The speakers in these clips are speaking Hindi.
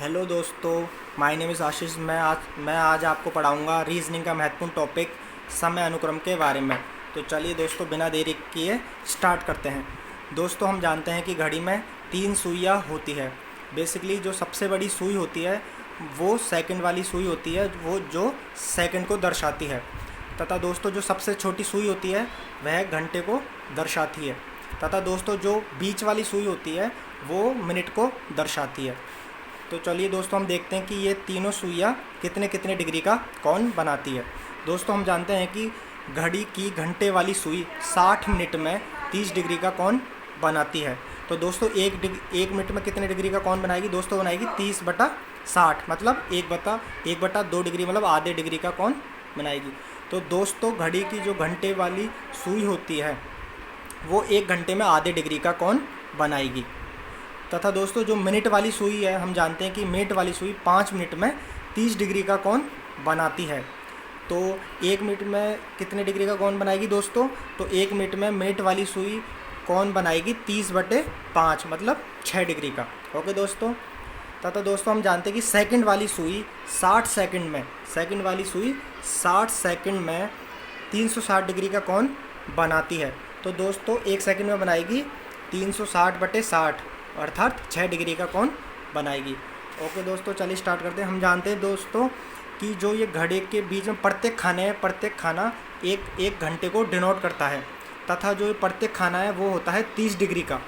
हेलो दोस्तों, माय नेम इज़ आशीष। मैं आज आपको पढ़ाऊंगा रीजनिंग का महत्वपूर्ण टॉपिक समय अनुक्रम के बारे में। तो चलिए दोस्तों, बिना देरी किए स्टार्ट करते हैं। दोस्तों, हम जानते हैं कि घड़ी में 3 सुइयाँ होती है। बेसिकली जो सबसे बड़ी सुई होती है वो सेकंड वाली सुई होती है, वो जो सेकंड को दर्शाती है। तथा दोस्तों, जो सबसे छोटी सुई होती है वह घंटे को दर्शाती है। तथा दोस्तों, जो बीच वाली सुई होती है वो मिनट को दर्शाती है। तो चलिए दोस्तों, हम देखते हैं कि ये तीनों सुइयाँ कितने कितने डिग्री का कोण बनाती है। दोस्तों, हम जानते हैं कि घड़ी की घंटे वाली सुई 60 मिनट में 30 डिग्री का कोण बनाती है। तो दोस्तों, एक मिनट में कितने डिग्री का कोण बनाएगी? दोस्तों, बनाएगी 30/60, मतलब 1/2 डिग्री, मतलब आधे डिग्री का कोण बनाएगी। तो दोस्तों, घड़ी की जो घंटे वाली सुई होती है वो 1 घंटे में आधे डिग्री का कोण बनाएगी। तथा दोस्तों, जो मिनट वाली सुई है, हम जानते हैं कि मिनट वाली सुई 5 मिनट में 30 डिग्री का कोण बनाती है। तो 1 मिनट में कितने डिग्री का कोण बनाएगी दोस्तों? तो 1 मिनट में मिनट वाली सुई कोण बनाएगी 30/5, मतलब 6 डिग्री का। ओके दोस्तों। तथा दोस्तों, हम जानते हैं कि सेकंड वाली सुई 60 सेकंड में 360 डिग्री का कोण बनाती है। तो दोस्तों, 1 सेकंड में बनाएगी 360/60, अर्थात 6 डिग्री का कोण बनाएगी। ओके दोस्तों, चलिए स्टार्ट करते हैं। हम जानते हैं दोस्तों कि जो ये घड़ी के बीच में प्रत्येक खाना एक घंटे को डिनोट करता है। तथा जो प्रत्येक खाना है वो होता है 30 डिग्री का।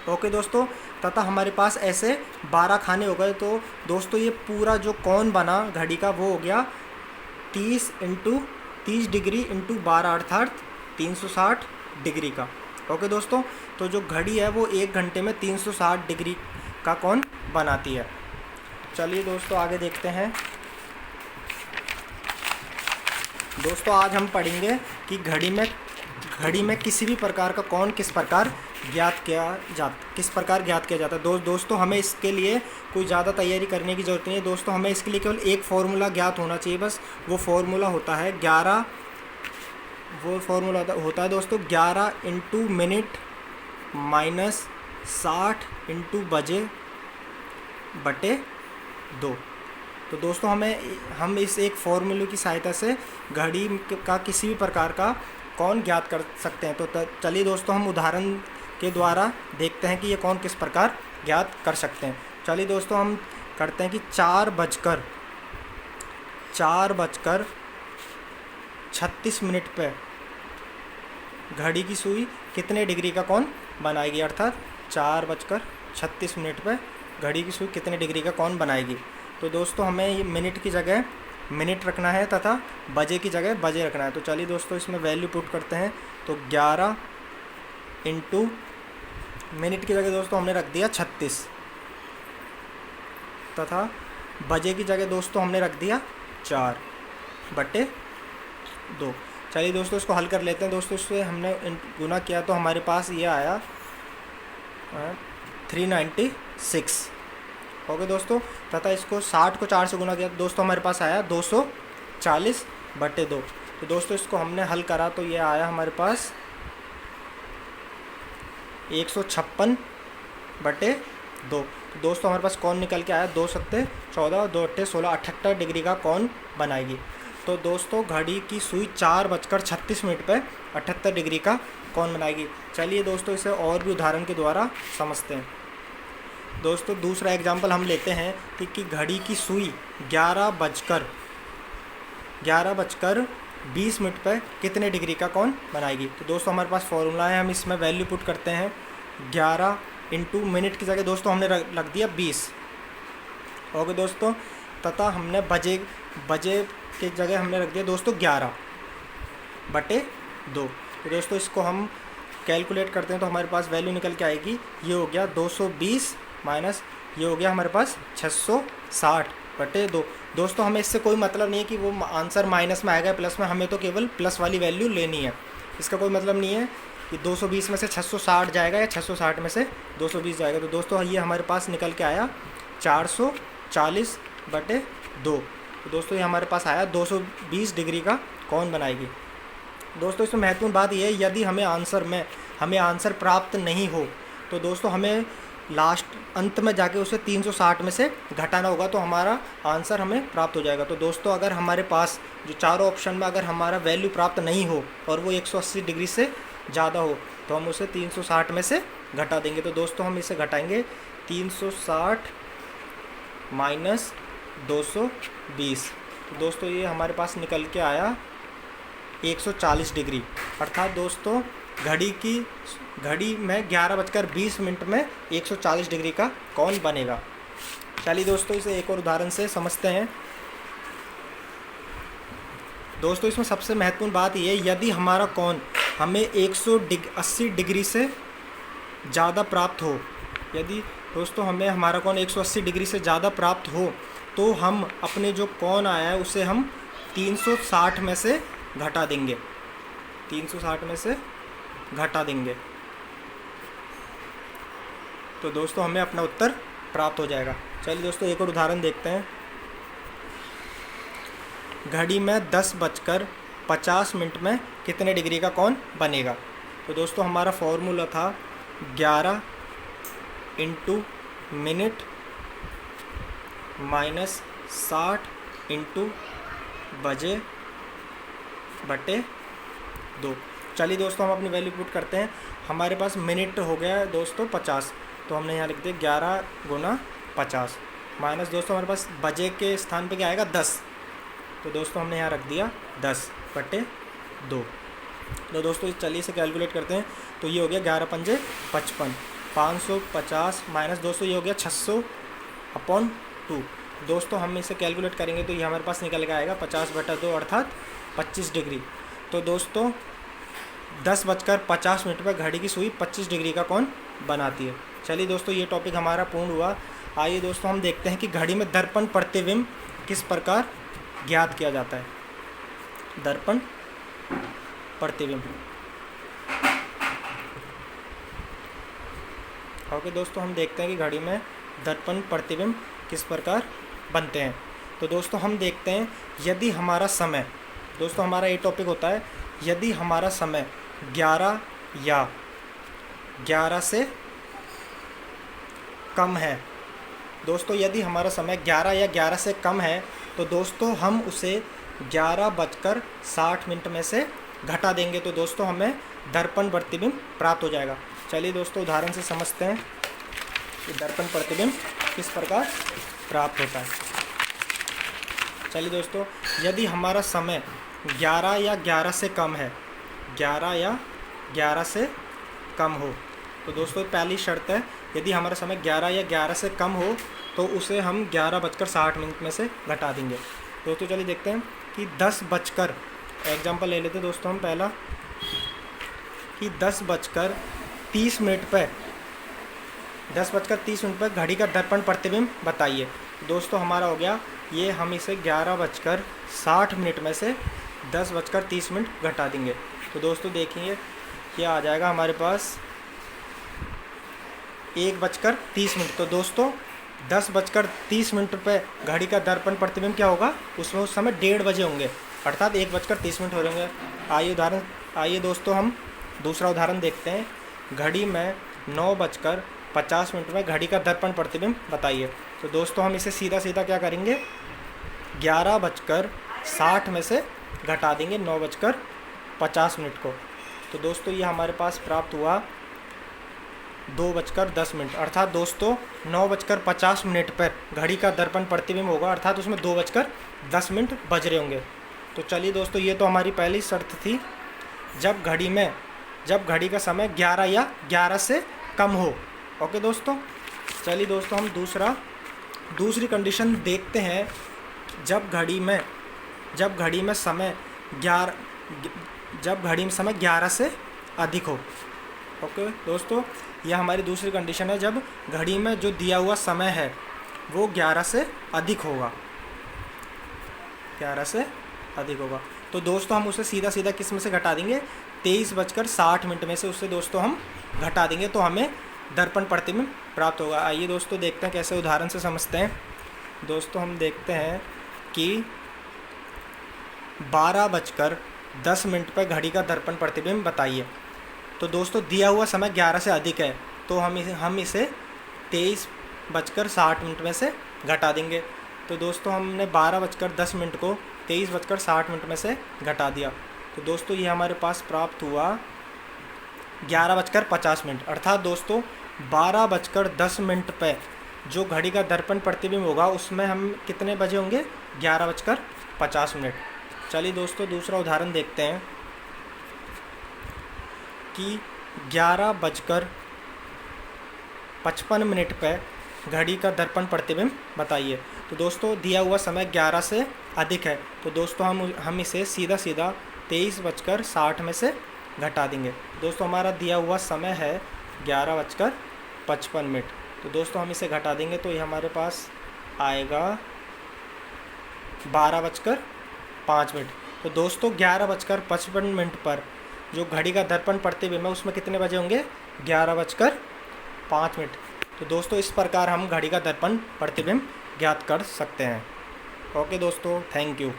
ओके दोस्तों। तथा हमारे पास ऐसे 12 खाने हो गए। तो दोस्तों, ये पूरा जो कोण बना घड़ी का वो हो गया 30 डिग्री इंटू 12, अर्थात 360 डिग्री का। ओके दोस्तों। तो जो घड़ी है वो 1 घंटे में 360 डिग्री का कोण बनाती है। चलिए दोस्तों, आगे देखते हैं। दोस्तों, आज हम पढ़ेंगे कि घड़ी में किसी भी प्रकार का कोण किस प्रकार ज्ञात किया जाता है। दोस्तों, हमें इसके लिए कोई ज़्यादा तैयारी करने की ज़रूरत नहीं है। दोस्तों, हमें इसके लिए केवल एक फार्मूला ज्ञात होना चाहिए, बस। वो फार्मूला होता है 11 दोस्तों 11 इंटू मिनट माइनस 60 इंटू बजे बटे 2। तो दोस्तों, हम इस एक फार्मूले की सहायता से घड़ी का किसी भी प्रकार का कोण ज्ञात कर सकते हैं। तो चलिए दोस्तों, हम उदाहरण के द्वारा देखते हैं कि ये कोण किस प्रकार ज्ञात कर सकते हैं। चलिए दोस्तों, हम करते हैं कि 4:36 पे घड़ी की सुई कितने डिग्री का कोण बनाएगी, अर्थात 4:36 पे घड़ी की सुई कितने डिग्री का कोण बनाएगी। तो दोस्तों, हमें ये मिनट की जगह मिनट रखना है तथा बजे की जगह बजे रखना है। तो चलिए दोस्तों, इसमें वैल्यू पुट करते हैं। तो 11 इंटू मिनट की जगह दोस्तों हमने रख दिया 36, तथा बजे की जगह दोस्तों हमने रख दिया 4/2। चलिए दोस्तों, इसको हल कर लेते हैं। दोस्तों, इससे हमने गुना किया तो हमारे पास ये आया 396। ओके दोस्तों। तथा इसको 60 को 4 से गुना किया तो दोस्तों हमारे पास आया 240/2। तो दोस्तों, इसको हमने हल करा तो ये आया हमारे पास 156/2। तो दोस्तों, हमारे पास कोण निकल के आया 2 सत्ते 14, 2 अट्ठे 16, 78 डिग्री का कोण बनाएगी। तो दोस्तों, घड़ी की सुई 4:36 पे 78 डिग्री का कोण बनाएगी। चलिए दोस्तों, इसे और भी उदाहरण के द्वारा समझते हैं। दोस्तों, दूसरा एग्जाम्पल हम लेते हैं कि घड़ी की सुई 11:20 पे कितने डिग्री का कोण बनाएगी। तो दोस्तों, हमारे पास फॉर्मूला है, हम इसमें वैल्यू पुट करते हैं। 11 इंटू मिनट की जगह दोस्तों हमने रख दिया 20। ओके दोस्तों। तथा हमने बजे की जगह हमने रख दिया दोस्तों 11/2। तो दोस्तों, इसको हम कैलकुलेट करते हैं तो हमारे पास वैल्यू निकल के आएगी, ये हो गया 220 माइनस ये हो गया हमारे पास 660/2। दोस्तों, हमें इससे कोई मतलब नहीं है कि वो आंसर माइनस में आएगा प्लस में, हमें तो केवल प्लस वाली वैल्यू लेनी है। इसका कोई मतलब नहीं है कि 220 में से 660 जाएगा या 660 में से 220 जाएगा। तो दोस्तों, ये हमारे पास निकल के आया 440/2। तो दोस्तों, ये हमारे पास आया 220 डिग्री का कोण बनाएगी। दोस्तों, इसमें महत्वपूर्ण बात यह है, यदि हमें आंसर प्राप्त नहीं हो तो दोस्तों हमें लास्ट अंत में जाके उसे 360 में से घटाना होगा, तो हमारा आंसर हमें प्राप्त हो जाएगा। तो दोस्तों अगर हमारे पास जो चारों ऑप्शन में अगर हमारा वैल्यू प्राप्त नहीं हो और वो 180 डिग्री से ज़्यादा हो तो हम उसे 360 में से घटा देंगे। तो दोस्तों हम इसे घटाएंगे 360 माइनस 220। तो दोस्तों ये हमारे पास निकल के आया 140 डिग्री। अर्थात दोस्तों घड़ी में 11:20 में 140 डिग्री का कौन बनेगा। चलिए दोस्तों इसे एक और उदाहरण से समझते हैं। दोस्तों इसमें सबसे महत्वपूर्ण बात ये है, यदि हमारा कौन हमें 180 डिग्री से ज़्यादा प्राप्त हो, यदि दोस्तों हमें हमारा कौन 180 डिग्री से ज़्यादा प्राप्त हो तो हम अपने जो कौन आया है उसे हम 360 में से घटा देंगे, 360 में से घटा देंगे। तो दोस्तों हमें अपना उत्तर प्राप्त हो जाएगा। चलिए दोस्तों एक और उदाहरण देखते हैं। घड़ी में 10:50 में कितने डिग्री का कौन बनेगा। तो दोस्तों हमारा फॉर्मूला था 11 × मिनट माइनस 60 × बजे बटे 2। चलिए दोस्तों हम अपनी वैल्यू पुट करते हैं। हमारे पास मिनट हो गया है दोस्तों 50, तो हमने यहाँ लिख दिया 11 × 50 माइनस दोस्तों हमारे पास बजे के स्थान पे क्या आएगा 10, तो दोस्तों हमने यहाँ रख दिया 10 बटे 2। तो दोस्तों चलिए इसे कैलकुलेट करते हैं। तो ये हो गया 11 पंजे 55, 550 माइनस दोस्तों ये हो गया 600/2। दोस्तों हम इसे कैलकुलेट करेंगे तो ये हमारे पास निकल के आएगा 50/2 अर्थात 25 डिग्री। तो दोस्तों 10:50 पर घड़ी की सुई 25 डिग्री का कौन बनाती है। चलिए दोस्तों ये टॉपिक हमारा पूर्ण हुआ। आइए दोस्तों हम देखते हैं कि घड़ी में दर्पण प्रतिबिंब किस प्रकार ज्ञात किया जाता है। दर्पण प्रतिबिंब। ओके दोस्तों हम देखते हैं कि घड़ी में दर्पण प्रतिबिंब किस प्रकार बनते हैं। तो दोस्तों हम देखते हैं यदि हमारा समय, दोस्तों हमारा ये टॉपिक होता है यदि हमारा समय 11 या 11 से कम है। दोस्तों यदि हमारा समय 11 या 11 से कम है तो दोस्तों हम उसे 11:60 में से घटा देंगे, तो दोस्तों हमें दर्पण प्रतिबिंब प्राप्त हो जाएगा। चलिए दोस्तों उदाहरण से समझते हैं कि दर्पण प्रतिबिंब किस प्रकार प्राप्त होता है। चलिए दोस्तों यदि हमारा समय 11 या 11 से कम है, 11 या 11 से कम हो, तो दोस्तों पहली शर्त है यदि हमारा समय 11 या 11 से कम हो तो उसे हम 11:60 में से घटा देंगे। दोस्तों चलिए देखते हैं कि 10 एग्जाम्पल ले लेते हैं दोस्तों हम पहला कि 10:30 पर 10:30 पर घड़ी का दर्पण प्रतिबिंब बताइए। दोस्तों हमारा हो गया ये, हम इसे 11:60 में से 10:30 घटा देंगे। तो दोस्तों देखेंगे क्या आ जाएगा हमारे पास 1:30। तो दोस्तों 10:30 पे घड़ी का दर्पण प्रतिबिंब क्या होगा, उसमें उस समय 1:30 बजे होंगे, अर्थात 1:30 हो रहेंगे। आइए दोस्तों हम दूसरा उदाहरण देखते हैं। घड़ी में 9:50 में घड़ी का दर्पण प्रतिबिंब बताइए। तो दोस्तों हम इसे सीधा सीधा क्या करेंगे 11:60 में से घटा देंगे 9:50 को। तो दोस्तों ये हमारे पास प्राप्त हुआ 2:10, अर्थात दोस्तों 9:50 पर घड़ी का दर्पण प्रतिबिंब होगा, अर्थात उसमें 2:10 बज रहे होंगे। तो चलिए दोस्तों ये तो हमारी पहली शर्त थी जब घड़ी का समय 11 या 11 से कम हो। ओके दोस्तों चलिए दोस्तों हम दूसरी कंडीशन देखते हैं जब घड़ी में समय 11 से अधिक हो। ओके दोस्तों यह हमारी दूसरी कंडीशन है जब घड़ी में जो दिया हुआ समय है वो 11 से अधिक होगा, 11 से अधिक होगा। तो दोस्तों हम उसे सीधा सीधा किस में से घटा देंगे 23:60 में से उससे दोस्तों हम घटा देंगे, तो हमें दर्पण प्रतिबिंब प्राप्त होगा। आइए दोस्तों देखते हैं कैसे उदाहरण से समझते हैं। दोस्तों हम देखते हैं कि 12:10 पर घड़ी का दर्पण प्रतिबिंब बताइए। तो दोस्तों दिया हुआ समय 11 से अधिक है, तो हम इसे 23:60 में से घटा देंगे। तो दोस्तों हमने 12:10 को 23:60 में से घटा दिया। तो दोस्तों ये हमारे पास प्राप्त हुआ 11:50। अर्थात दोस्तों 12:10 पे जो घड़ी का दर्पण प्रतिबिंब होगा उसमें हम कितने बजे होंगे, 11:50। चलिए दोस्तों दूसरा उदाहरण देखते हैं कि 11:55 पे घड़ी का दर्पण प्रतिबिंब बताइए। तो दोस्तों दिया हुआ समय 11 से अधिक है, तो दोस्तों हम इसे सीधा 23:60 में से घटा देंगे। दोस्तों हमारा दिया हुआ समय है 11:55। तो दोस्तों हम इसे घटा देंगे तो ये हमारे पास आएगा 12:05। तो दोस्तों 11:55 पर जो घड़ी का दर्पण प्रतिबिंब है उसमें कितने बजे होंगे, 11:05। तो दोस्तों इस प्रकार हम घड़ी का दर्पण प्रतिबिंब ज्ञात कर सकते हैं। ओके दोस्तों, थैंक यू।